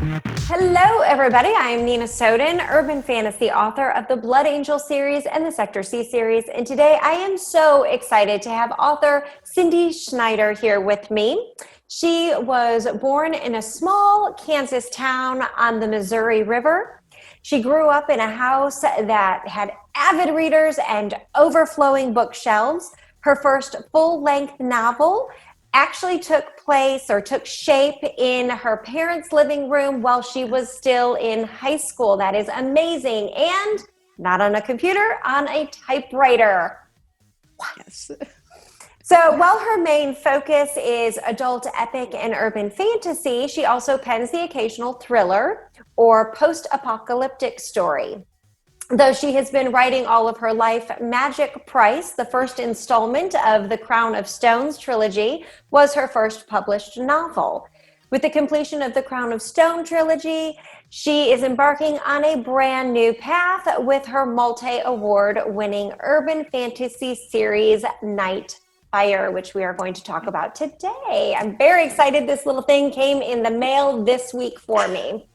Hello, everybody. I am Nina Soden, urban fantasy author of the Blood Angel series and the Sector C series. And today I am so excited to have author Cindy Schneider here with me. She was born in a small Kansas town on the Missouri River. She grew up in a house that had avid readers and overflowing bookshelves. Her first full-length novel actually took shape in her parents' living room while she was still in high school. That is amazing. And not on a computer, on a typewriter. Yes. So while her main focus is adult epic and urban fantasy, she also pens the occasional thriller or post-apocalyptic story. Though she has been writing all of her life, Magic Price, the first installment of the Crown of Stones Trilogy, was her first published novel. With the completion of the Crown of Stone Trilogy, she is embarking on a brand new path with her multi-award winning urban fantasy series, Nite Fire, which we are going to talk about today. I'm very excited. This little thing came in the mail this week for me.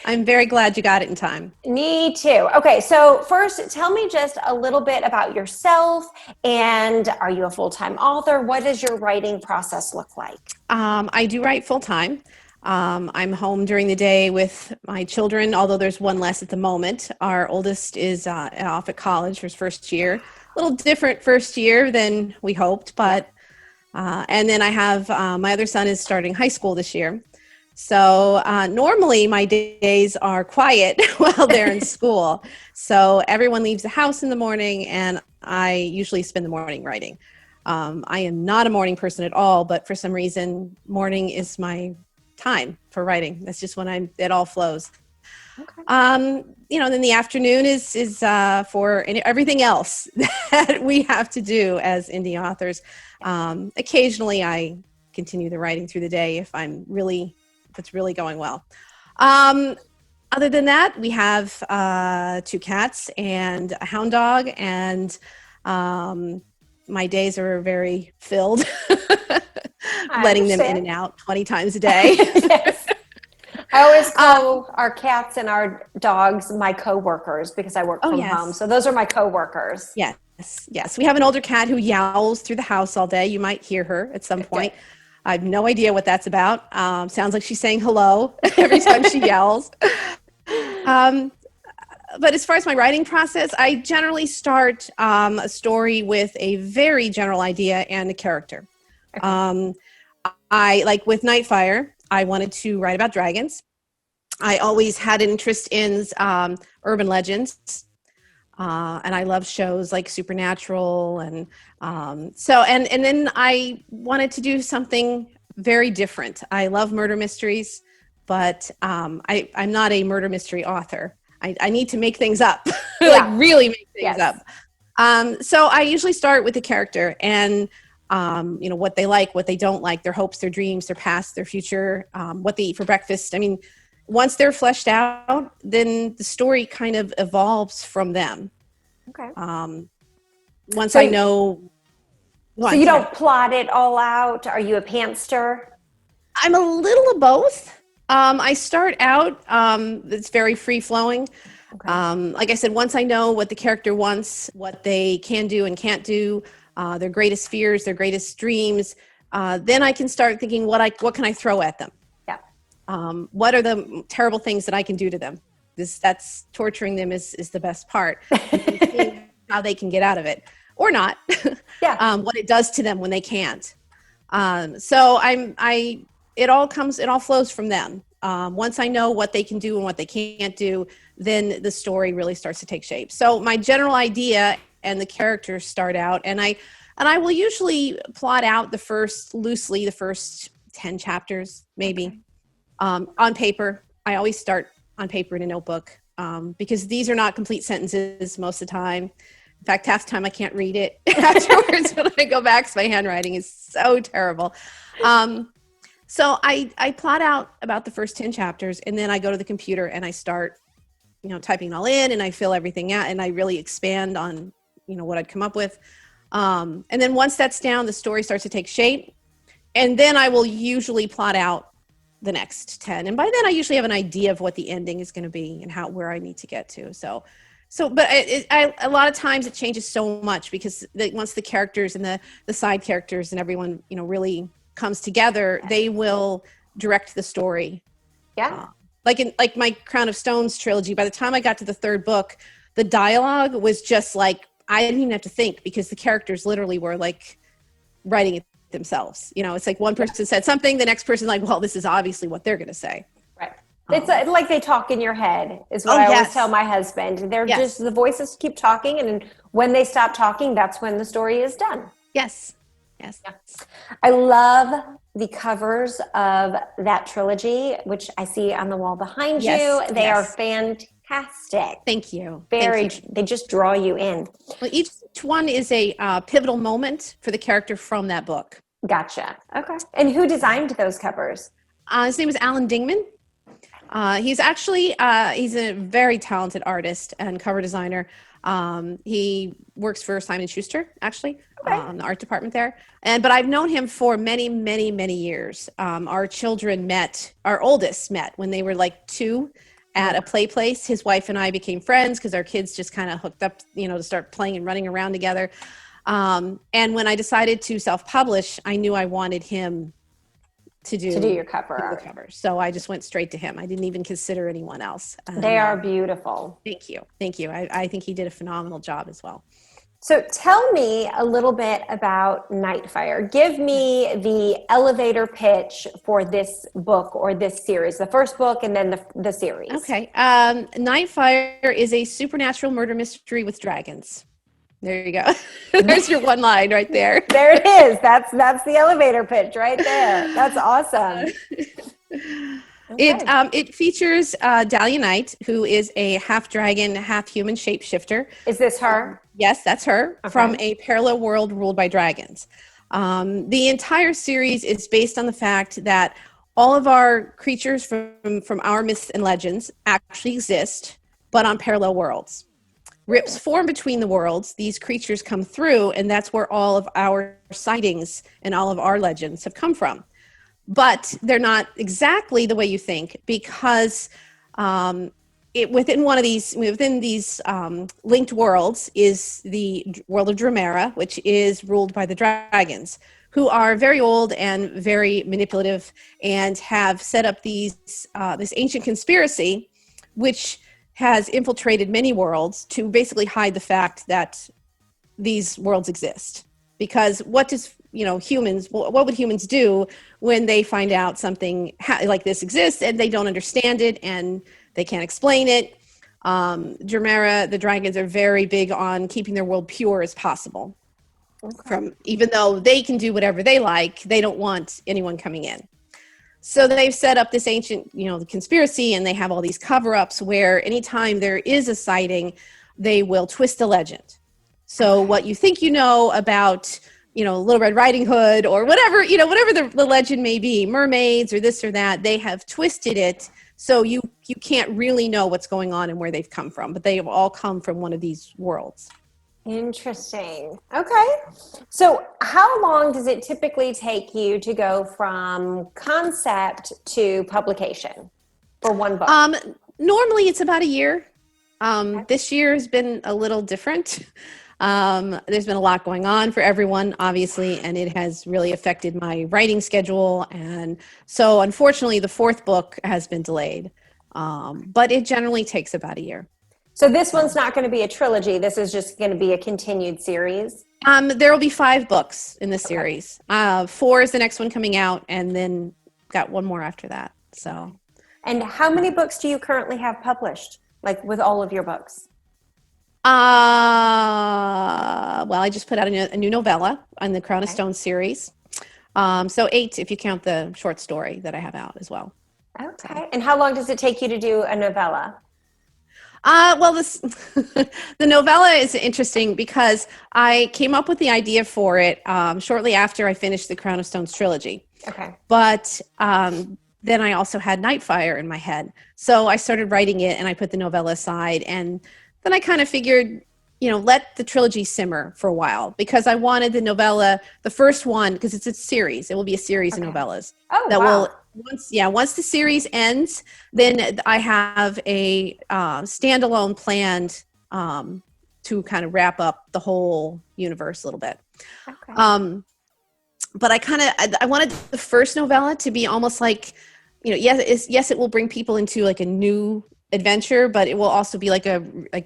I'm very glad you got it in time. Me too. Okay, so first, tell me just a little bit about yourself, and are you a full-time author? What does your writing process look like? I do write full-time. I'm home during the day with my children, although there's one less at the moment. Our oldest is off at college for his first year. A little different first year than we hoped, but and then I have my other son is starting high school this year. So normally my days are quiet while they're in school. So everyone leaves the house in the morning and I usually spend the morning writing. I am not a morning person at all, but for some reason, morning is my time for writing. That's just when it all flows. Okay. Then the afternoon is for everything else that we have to do as indie authors. Occasionally I continue the writing through the day if it's really going well. Other than that, we have 2 cats and a hound dog, and my days are very filled, letting them in and out 20 times a day. Yes. I always call our cats and our dogs my coworkers because I work from home. So those are my coworkers. Yes. We have an older cat who yowls through the house all day. You might hear her at some point. I have no idea what that's about. Sounds like she's saying hello every time she yells. But as far as my writing process, I generally start a story with a very general idea and a character. Okay. Like with Nite Fire, I wanted to write about dragons. I always had an interest in urban legends. And I love shows like Supernatural, and then I wanted to do something very different. I love murder mysteries, but I'm not a murder mystery author. I need to make things up, like really make things up. So I usually start with the character and what they like, what they don't like, their hopes, their dreams, their past, their future, what they eat for breakfast. I mean, once they're fleshed out, then the story kind of evolves from them. Okay. Once I know. So you don't plot it all out? Are you a pantster? I'm a little of both. I start out, it's very free flowing. Okay. Like I said, once I know what the character wants, what they can do and can't do, their greatest fears, their greatest dreams, then I can start thinking what can I throw at them? What are the terrible things that I can do to them? That's torturing them is the best part. Seeing how they can get out of it or not. What it does to them when they can't. So it all flows from them. Once I know what they can do and what they can't do, then the story really starts to take shape. So my general idea and the characters start out, and I will usually plot out the first 10 chapters, maybe. Okay. On paper. I always start on paper in a notebook because these are not complete sentences most of the time. In fact, half the time I can't read it afterwards when I go back because my handwriting is so terrible. So I plot out about the first 10 chapters, and then I go to the computer and I start, typing it all in, and I fill everything out, and I really expand on, what I'd come up with. And then once that's down, the story starts to take shape. And then I will usually plot out the next 10. And by then I usually have an idea of what the ending is going to be and where I need to get to. But a lot of times it changes so much because once the characters and the side characters and everyone, really comes together, they will direct the story. Yeah. Like my Crown of Stones trilogy, by the time I got to the third book, the dialogue was just like, I didn't even have to think because the characters literally were like writing it themselves. It's like one person said something, the next person like, well, this is obviously what they're going to say. Right. It's like they talk in your head is what I always tell my husband. They're just, the voices keep talking. And when they stop talking, that's when the story is done. Yes. Yeah. I love the covers of that trilogy, which I see on the wall behind you. They are fantastic. Thank you. They just draw you in. Well, each one is a pivotal moment for the character from that book. Gotcha. Okay. And who designed those covers? His name is Alan Dingman. He's actually, he's a very talented artist and cover designer. He works for Simon & Schuster, actually, in the art department there. But I've known him for many, many, many years. Our oldest met when they were like 2 at a play place. His wife and I became friends because our kids just kind of hooked up, to start playing and running around together. And when I decided to self-publish, I knew I wanted him to do your cover. So I just went straight to him. I didn't even consider anyone else. They are beautiful. Thank you. I think he did a phenomenal job as well. So tell me a little bit about Nite Fire. Give me the elevator pitch for this book or this series, the first book and then the series. Okay. Nite Fire is a supernatural murder mystery with dragons. There you go. There's your one line right there. There it is. That's the elevator pitch right there. That's awesome. It features Dahlia Knight, who is a half dragon, half human shapeshifter. Is this her? Yes, that's her, from a parallel world ruled by dragons. The entire series is based on the fact that all of our creatures from our myths and legends actually exist, but on parallel worlds. Rips form between the worlds, these creatures come through, and that's where all of our sightings and all of our legends have come from. But they're not exactly the way you think, because within these linked worlds is the world of Dramera, which is ruled by the dragons, who are very old and very manipulative and have set up this ancient conspiracy, which has infiltrated many worlds to basically hide the fact that these worlds exist. Because what would humans do when they find out something like this exists and they don't understand it and they can't explain it? Dramera, the dragons, are very big on keeping their world pure as possible. Even though they can do whatever they like, they don't want anyone coming in. So they've set up this ancient, conspiracy, and they have all these cover-ups where anytime there is a sighting, they will twist the legend. So what you think about, Little Red Riding Hood or whatever, whatever the legend may be, mermaids or this or that, they have twisted it so you can't really know what's going on and where they've come from, but they have all come from one of these worlds. Interesting. Okay. So how long does it typically take you to go from concept to publication for one book? Normally it's about a year. This year has been a little different. There's been a lot going on for everyone, obviously, and it has really affected my writing schedule. And so unfortunately the 4th book has been delayed. But it generally takes about a year. So this one's not going to be a trilogy. This is just going to be a continued series. There will be 5 books in this series. 4 is the next one coming out, and then got one more after that. So, and how many books do you currently have published, like with all of your books? Well, I just put out a new novella on the Crown of Stones series. So 8 if you count the short story that I have out as well. Okay. So. And how long does it take you to do a novella? Well, the novella is interesting because I came up with the idea for it shortly after I finished the Crown of Stones trilogy. Okay. But then I also had Nite Fire in my head. So I started writing it and I put the novella aside. And then I kind of figured, let the trilogy simmer for a while because I wanted the novella, the first one, because it's a series. It will be a series of novellas once the series ends, then I have a standalone planned to kind of wrap up the whole universe a little bit. Okay. But I wanted the first novella to be almost like, yes, it will bring people into like a new adventure, but it will also be like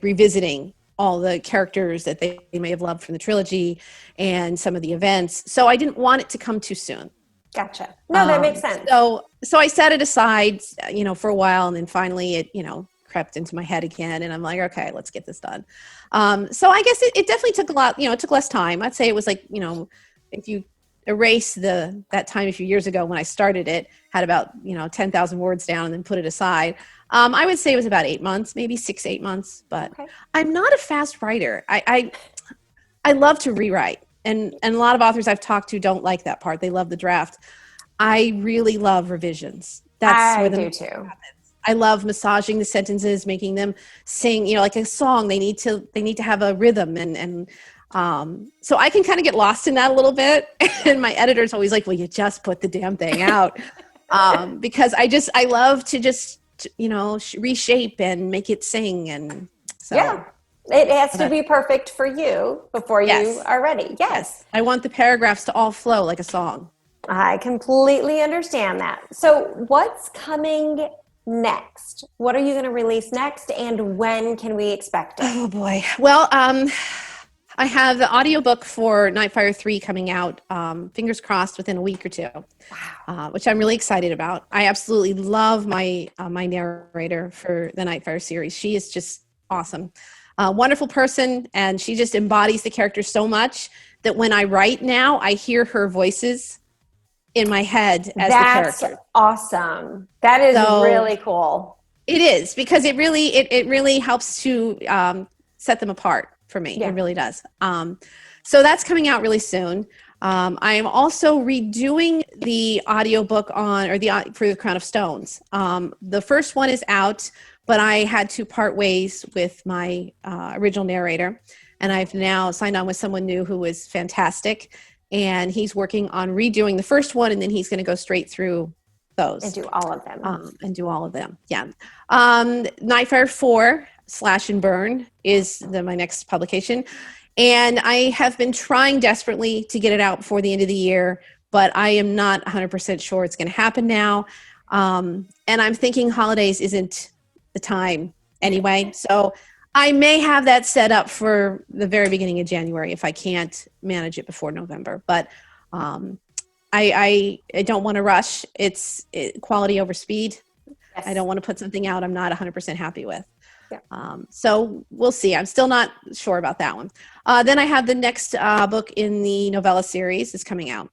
revisiting all the characters that they may have loved from the trilogy and some of the events. So I didn't want it to come too soon. Gotcha. No, that makes sense. So I set it aside, for a while, and then finally it, crept into my head again, and I'm like, okay, let's get this done. So I guess it definitely took a lot, it took less time. I'd say it was like, if you erase that time a few years ago when I started it, had about, 10,000 words down and then put it aside. I would say it was about 8 months, maybe 6, 8 months, but okay. I'm not a fast writer. I love to rewrite. And a lot of authors I've talked to don't like that part. They love the draft. I really love revisions. That's where the do too. Happens. I love massaging the sentences, making them sing, like a song. They need to have a rhythm, and so I can kind of get lost in that a little bit. And my editor's always like, "Well, you just put the damn thing out," because I love to just reshape and make it sing, and so. Yeah. It has to be perfect for you before you are ready. Yes. I want the paragraphs to all flow like a song. I completely understand that. So what's coming next? What are you going to release next, and when can we expect it? Oh boy. Well, I have the audiobook for Nite Fire 3 coming out, fingers crossed, within a week or two. Wow. Which I'm really excited about. I absolutely love my narrator for the Nite Fire series. She is just awesome. Wonderful person, and she just embodies the character so much that when I write now, I hear her voices in my head as the character. That's awesome. That is really cool. It is, because it really helps to set them apart for me. Yeah. It really does. So that's coming out really soon. I am also redoing the audiobook for the Crown of Stones. The first one is out, but I had to part ways with my original narrator, and I've now signed on with someone new who is fantastic, and he's working on redoing the first one, and then he's going to go straight through those. And do all of them. Yeah. Nite Fire 4 Slash and Burn is my next publication, and I have been trying desperately to get it out before the end of the year, but I am not 100% sure it's going to happen now. And I'm thinking holidays isn't the time anyway, so I may have that set up for the very beginning of January if I can't manage it before November. But I don't want to rush. It's quality over speed. Yes. I don't want to put something out I'm not 100% happy with. Yeah. So we'll see. I'm still not sure about that one. Then I have the next book in the novella series is coming out.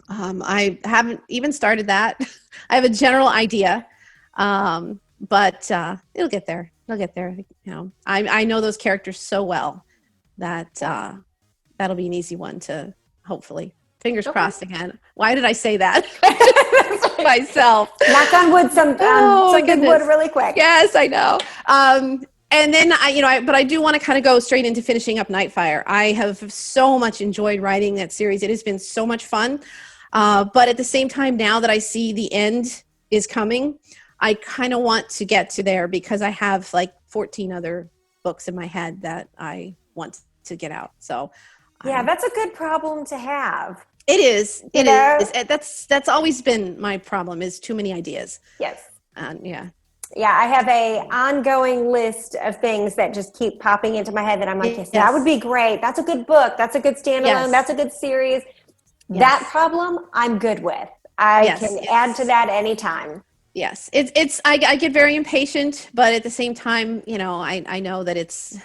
I haven't even started that. I have a general idea. But it'll get there. It'll get there. I know those characters so well that that'll be an easy one to hopefully. Fingers crossed again. Why did I say that? Myself. Knock on wood. Some good wood really quick. Yes, I know. And then but I do want to kind of go straight into finishing up Nite Fire. I have so much enjoyed writing that series. It has been so much fun. But at the same time, now that I see the end is coming, I kind of want to get to there because I have like 14 other books in my head that I want to get out. So yeah, that's a good problem to have. It is. It is. That's always been my problem is too many ideas. Yes. Yeah. Yeah, I have a ongoing list of things that just keep popping into my head that I'm like, yes, that would be great. That's a good book. That's a good standalone. Yes. That's a good series. Yes. That problem I'm good with. I can add to that anytime. Yes, I get very impatient, but at the same time, I know that it's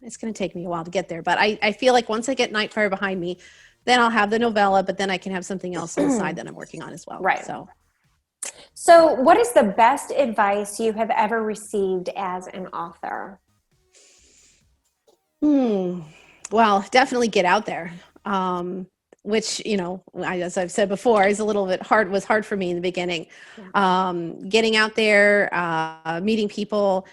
going to take me a while to get there. But I feel like once I get Nite Fire behind me, then I'll have the novella, but then I can have something else on the side that I'm working on as well. Right. So what is the best advice you have ever received as an author? Well, definitely get out there. Which, as I've said before, is a little bit was hard for me in the beginning. Yeah. Getting out there, meeting people,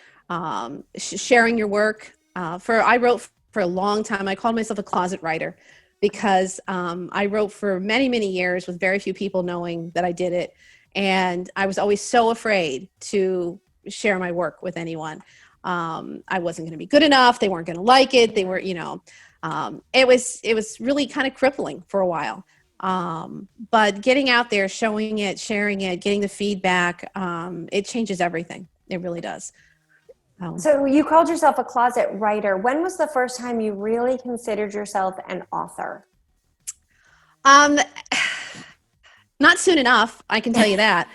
sharing your work. I wrote for a long time. I called myself a closet writer because I wrote for many, many years with very few people knowing that I did it. And I was always so afraid to share my work with anyone. I wasn't going to be good enough. They weren't going to like it. They were, it was really kind of crippling for a while. But getting out there, showing it, sharing it, getting the feedback, it changes everything. It really does. So you called yourself a closet writer. When was the first time you really considered yourself an author? Not soon enough, I can tell you that.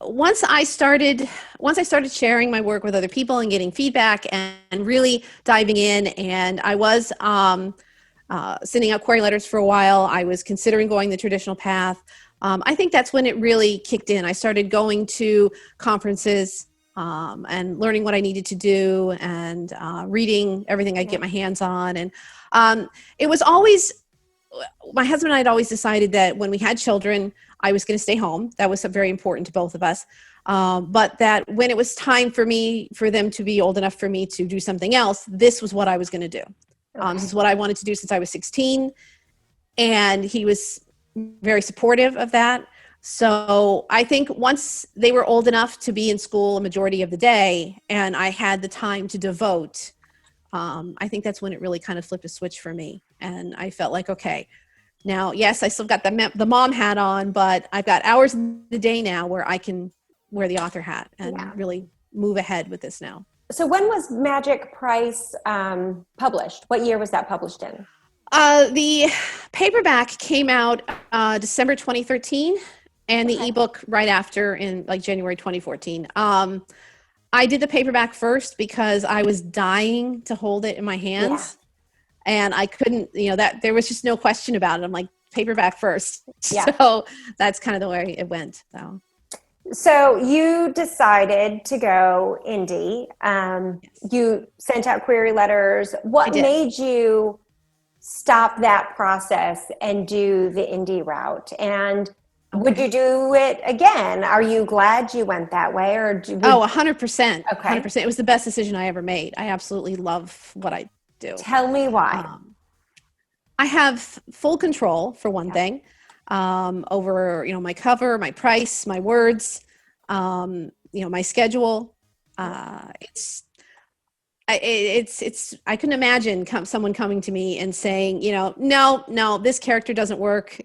Once I started sharing my work with other people and getting feedback and really diving in, and I was sending out query letters for a while. I was considering going the traditional path. I think that's when it really kicked in. I started going to conferences and learning what I needed to do, and reading everything I could get my hands on. And it was always, my husband and I had always decided that when we had children, I was going to stay home. That was very important to both of us. But that when it was time for them to be old enough for me to do something else, this was what I was going to do. This is what I wanted to do since I was 16. And he was very supportive of that. So I think once they were old enough to be in school a majority of the day, and I had the time to devote, I think that's when it really kind of flipped a switch for me. And I felt like, okay, now, yes, I still got the mom hat on, but I've got hours in the day now where I can wear the author hat and really move ahead with this now. So when was Magic Price published? What year was that published in? The paperback came out December 2013, and the ebook right after in like January 2014. I did the paperback first because I was dying to hold it in my hands, and I couldn't. That there was just no question about it. I'm like, paperback first. Yeah. So that's kind of the way it went. So you decided to go indie. You sent out query letters. What made you stop that process and do the indie route? And would you do it again? Are you glad you went that way? 100%. 100%. It was the best decision I ever made. I absolutely love what I do. Tell me why. I have full control, for one thing, over my cover, my price, my words, my schedule. I couldn't imagine someone coming to me and saying, no, this character doesn't work,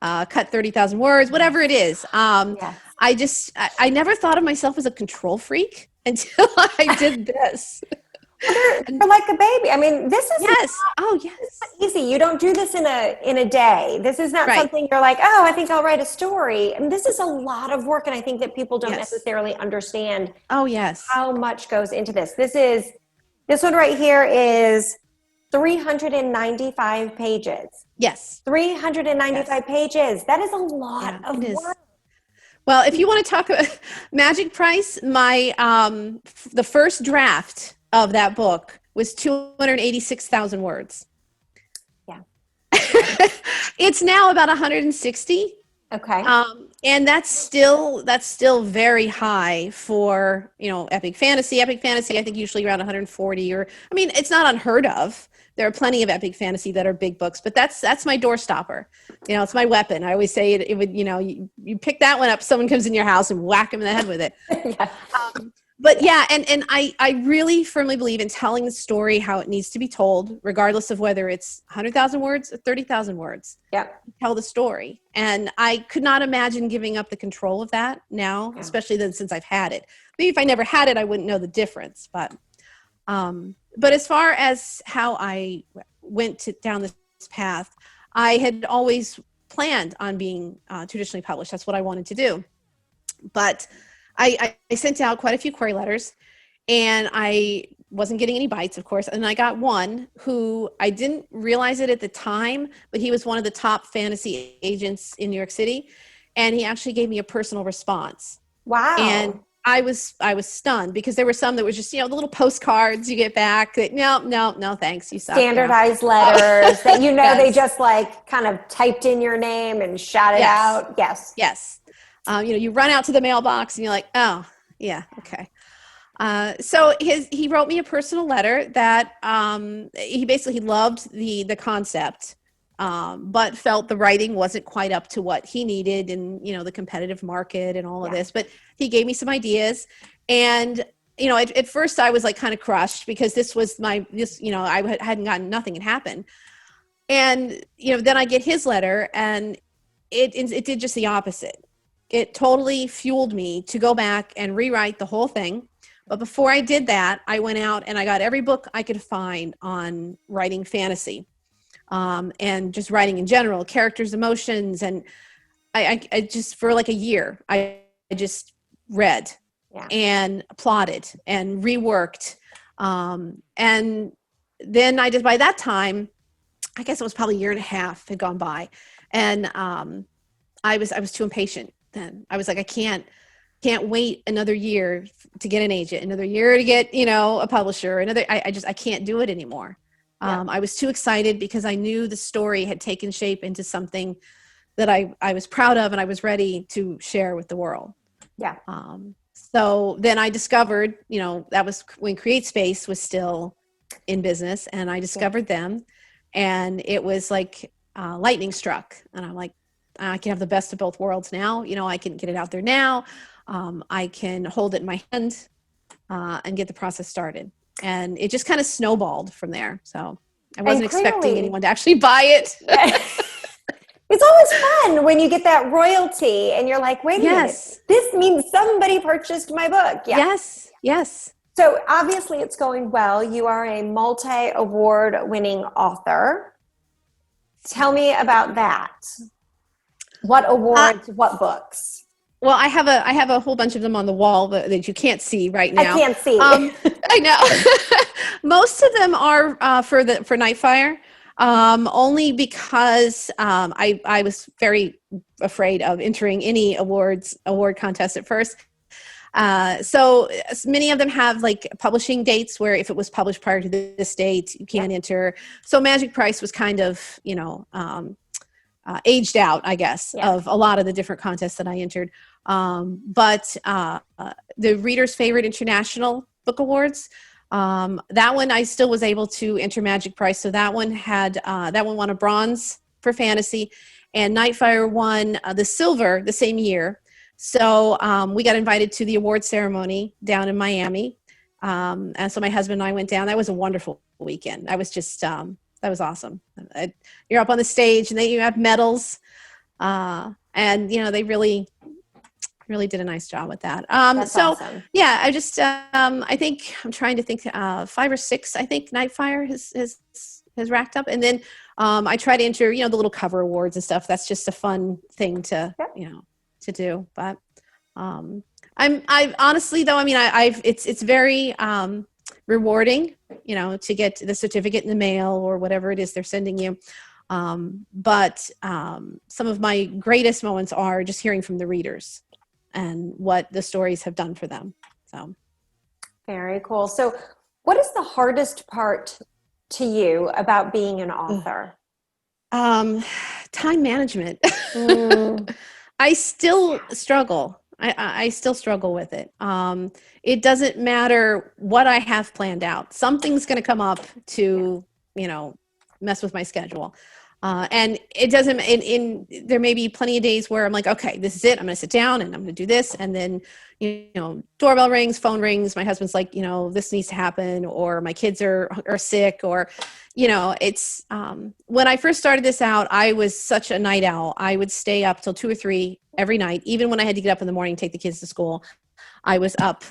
cut 30,000 words, whatever it is. I never thought of myself as a control freak until I did this. You're like a baby. I mean, this is yes. easy. You don't do this in a day. This is not something you're like, oh, I think I'll write a story. And this is a lot of work, and I think that people don't necessarily understand. Oh, yes. How much goes into this. This one right here is 395 pages. Yes. 395 pages. That is a lot of work. Well, if you want to talk about Magic Price, my the first draft of that book was 286,000 words. Yeah. It's now about 160. Okay. And that's still very high for, epic fantasy. Epic fantasy, I think usually around 140 it's not unheard of. There are plenty of epic fantasy that are big books, but that's my door stopper. It's my weapon. I always say it would, you pick that one up, someone comes in your house and whack them in the head with it. But and I really firmly believe in telling the story how it needs to be told, regardless of whether it's 100,000 words or 30,000 words. Yeah. Tell the story. And I could not imagine giving up the control of that now, especially since I've had it. Maybe if I never had it, I wouldn't know the difference. But as far as how I went down this path, I had always planned on being traditionally published. That's what I wanted to do. But I sent out quite a few query letters, and I wasn't getting any bites, of course. And I got one who I didn't realize it at the time, but he was one of the top fantasy agents in New York City. And he actually gave me a personal response. Wow. And I was stunned, because there were some that were just, the little postcards you get back that, no, thanks. You suck. Standardized letters that, they just kind of typed in your name and shot it out. Yes. Yes. You run out to the mailbox and you're like, oh, yeah, okay. So he wrote me a personal letter that he basically loved the concept, but felt the writing wasn't quite up to what he needed in, the competitive market and all of this. But he gave me some ideas, and at first I was like kind of crushed because this was I hadn't gotten, nothing had happened, and then I get his letter, and it did just the opposite. It totally fueled me to go back and rewrite the whole thing. But before I did that, I went out and I got every book I could find on writing fantasy, and just writing in general, characters, emotions. And I just, for like a year, I just read and plotted and reworked. And then by that time, I guess it was probably a year and a half had gone by. And I was too impatient then. I was like, I can't wait another year to get an agent, another year to get, a publisher, I can't do it anymore. I was too excited because I knew the story had taken shape into something that I was proud of and I was ready to share with the world. Yeah. So then I discovered, that was when CreateSpace was still in business, and I discovered them, and it was like lightning struck. And I'm like, I can have the best of both worlds now. I can get it out there now. I can hold it in my hand and get the process started. And it just kind of snowballed from there. So I wasn't expecting anyone to actually buy it. It's always fun when you get that royalty and you're like, wait a minute, this means somebody purchased my book. Yeah. Yes. So obviously it's going well. You are a multi-award winning author. Tell me about that. What awards, what books? Well, I have a whole bunch of them on the wall that you can't see right now. I can't see. I know. Most of them are for Nite Fire, only because I was very afraid of entering any award contest at first. So many of them have like publishing dates where if it was published prior to this date, you can't enter. So Magic Price was kind of, aged out, I guess, of a lot of the different contests that I entered. But the Reader's Favorite International Book Awards, that one I still was able to enter Magic Price. So that one won a bronze for fantasy, and Nite Fire won the silver the same year. So we got invited to the award ceremony down in Miami. And so my husband and I went down. That was a wonderful weekend. I was just, that was awesome. You're up on the stage and you have medals. And, they really did a nice job with that. So awesome. Yeah, I just, I think I'm trying to think, 5 or 6, I think Nite Fire has racked up. And then I try to enter, the little cover awards and stuff. That's just a fun thing to, to do. But I honestly though, it's very rewarding, to get the certificate in the mail or whatever it is they're sending you. But some of my greatest moments are just hearing from the readers and what the stories have done for them. So very cool. So what is the hardest part to you about being an author? Time management. I still struggle. I still struggle with it. It doesn't matter what I have planned out. Something's going to come up to, mess with my schedule. And it doesn't, there may be plenty of days where I'm like, okay, this is it. I'm going to sit down and I'm going to do this. And then, doorbell rings, phone rings. My husband's like, this needs to happen, or my kids are sick, or, it's, when I first started this out, I was such a night owl. I would stay up till 2 or 3 every night. Even when I had to get up in the morning, take the kids to school, I was up,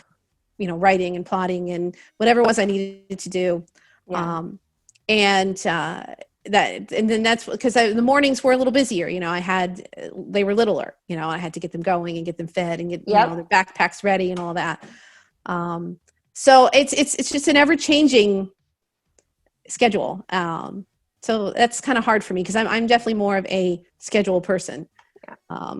writing and plotting and whatever it was I needed to do. Yeah. And then that's because the mornings were a little busier. They were littler, I had to get them going and get them fed and get their backpacks ready and all that. So it's just an ever changing schedule. So that's kind of hard for me because I'm definitely more of a schedule person. Yeah.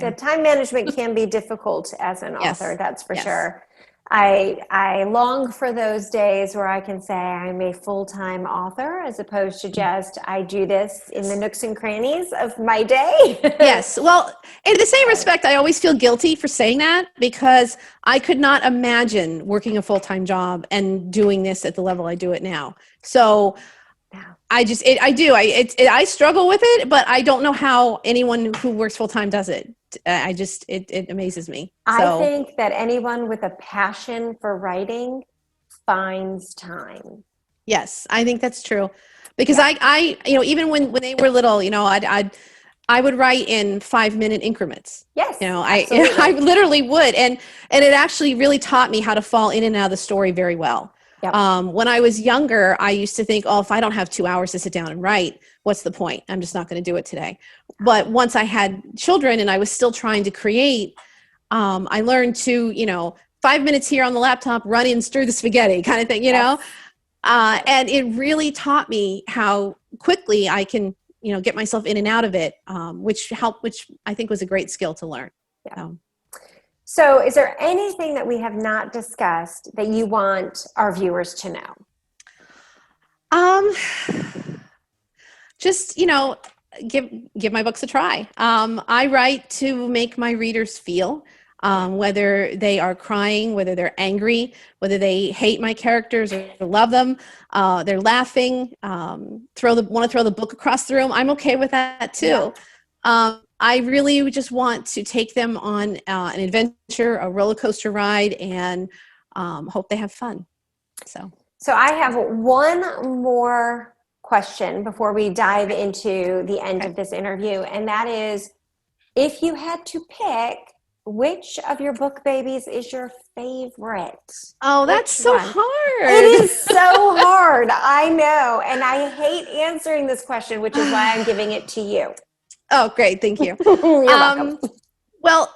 The time management can be difficult as an author, that's for sure. I long for those days where I can say I'm a full-time author as opposed to just I do this in the nooks and crannies of my day. Yes. Well, in the same respect, I always feel guilty for saying that because I could not imagine working a full-time job and doing this at the level I do it now. So I struggle with it, but I don't know how anyone who works full-time does it. It amazes me. I So think that anyone with a passion for writing finds time. yes, I think that's true. Because even when they were little, I would write in 5-minute increments. Yes, I absolutely. literally would. And it actually really taught me how to fall in and out of the story very well. Yep. When I was younger, I used to think, oh, if I don't have 2 hours to sit down and write, what's the point? I'm just not going to do it today. But once I had children and I was still trying to create, I learned to, 5 minutes here on the laptop, run in, stir the spaghetti kind of thing, Yes. and it really taught me how quickly I can, get myself in and out of it, which I think was a great skill to learn. Yeah. So is there anything that we have not discussed that you want our viewers to know? Just, give my books a try. I write to make my readers feel, whether they are crying, whether they're angry, whether they hate my characters or love them, they're laughing, want to throw the book across the room. I'm okay with that too. Yeah. I really just want to take them on an adventure, a roller coaster ride, and hope they have fun. So I have one more question before we dive into the end of this interview, and that is, if you had to pick, which of your book babies is your favorite? Oh, that's so hard. It is so hard. I know. And I hate answering this question, which is why I'm giving it to you. Oh, great. Thank you. You're welcome. Well,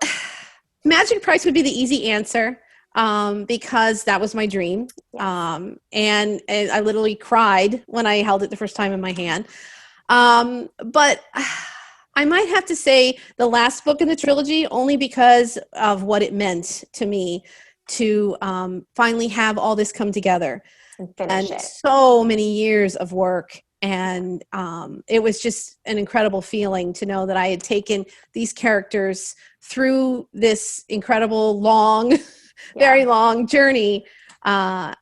Magic Price would be the easy answer because that was my dream. And I literally cried when I held it the first time in my hand. But I might have to say the last book in the trilogy, only because of what it meant to me to finally have all this come together. And finish it. So many years of work. And it was just an incredible feeling to know that I had taken these characters through this incredible, long, very long journey. And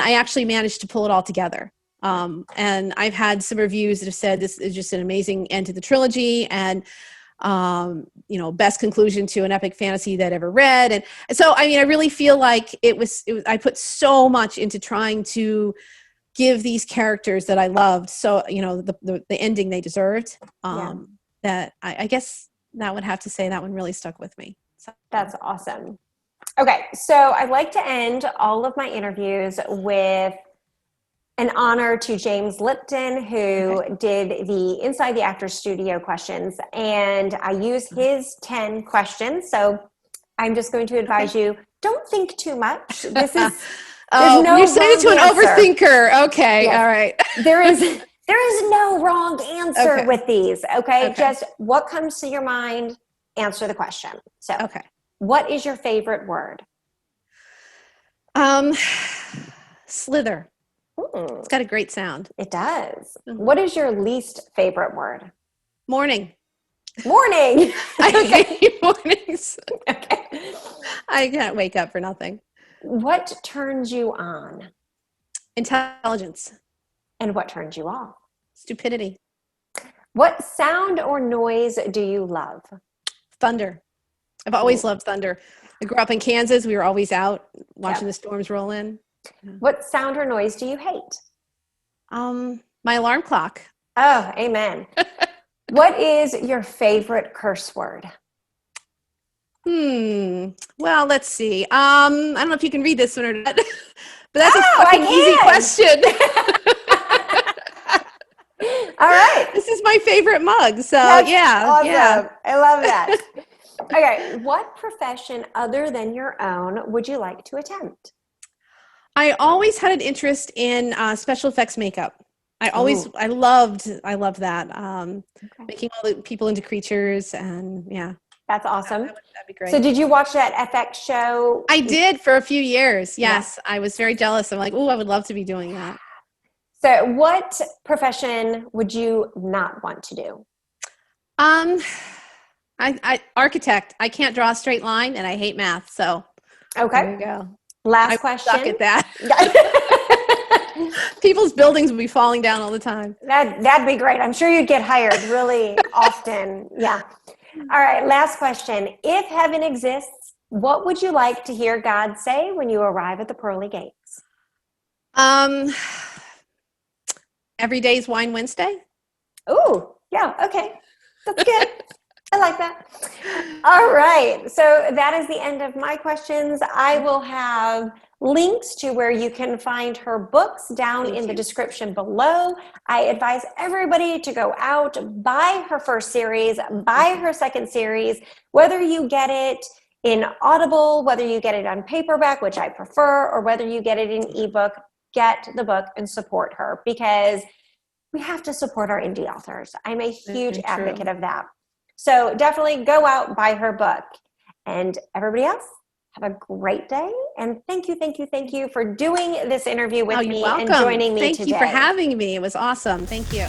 I actually managed to pull it all together. And I've had some reviews that have said this is just an amazing end to the trilogy and, best conclusion to an epic fantasy that ever read. And so, I really feel like I put so much into trying to give these characters that I loved, so, the ending they deserved, that I guess that would have to say that one really stuck with me. So. That's awesome. Okay, so I'd like to end all of my interviews with an honor to James Lipton, who did the Inside the Actors Studio questions, and I use his 10 questions, so I'm just going to advise you, don't think too much. This is... you're saying it to an overthinker. Okay, yes. All right. There is no wrong answer with these, okay? Just what comes to your mind, answer the question. So, what is your favorite word? Slither. It's got a great sound. It does. What is your least favorite word? Morning. Morning. I hate mornings. Okay. I can't wake up for nothing. What turns you on? Intelligence. And what turns you off? Stupidity. What sound or noise do you love? Thunder. I've always loved thunder. I grew up in Kansas. We were always out watching the storms roll in. What sound or noise do you hate? My alarm clock. Oh, amen. What is your favorite curse word? Well, let's see. I don't know if you can read this one or not, but that's a fucking easy question. All right. This is my favorite mug. So that's yeah. Awesome. Yeah. I love that. Okay. What profession other than your own would you like to attempt? I always had an interest in special effects makeup. I loved that. Making all the people into creatures and That's awesome. That'd be great. So did you watch that FX show? I did for a few years. Yes. I was very jealous. I'm like, oh, I would love to be doing that. So what profession would you not want to do? I architect. I can't draw a straight line and I hate math. So Okay. there you go. Last question. I suck at that. People's buildings would be falling down all the time. That'd be great. I'm sure you'd get hired really often. Yeah. All right. Last question. If heaven exists, what would you like to hear God say when you arrive at the pearly gates? Every day's Wine Wednesday. Ooh, yeah. Okay. That's good. I like that. All right. So that is the end of my questions. I will have links to where you can find her books down in the description below. I advise everybody to go out, buy her first series, buy her second series, whether you get it in Audible, whether you get it on paperback, which I prefer, or whether you get it in ebook, get the book and support her, because we have to support our indie authors. I'm a huge advocate of that. So definitely go out, buy her book. And everybody else, have a great day. And thank you for doing this interview with me and joining me today. Thank you for having me. It was awesome. Thank you.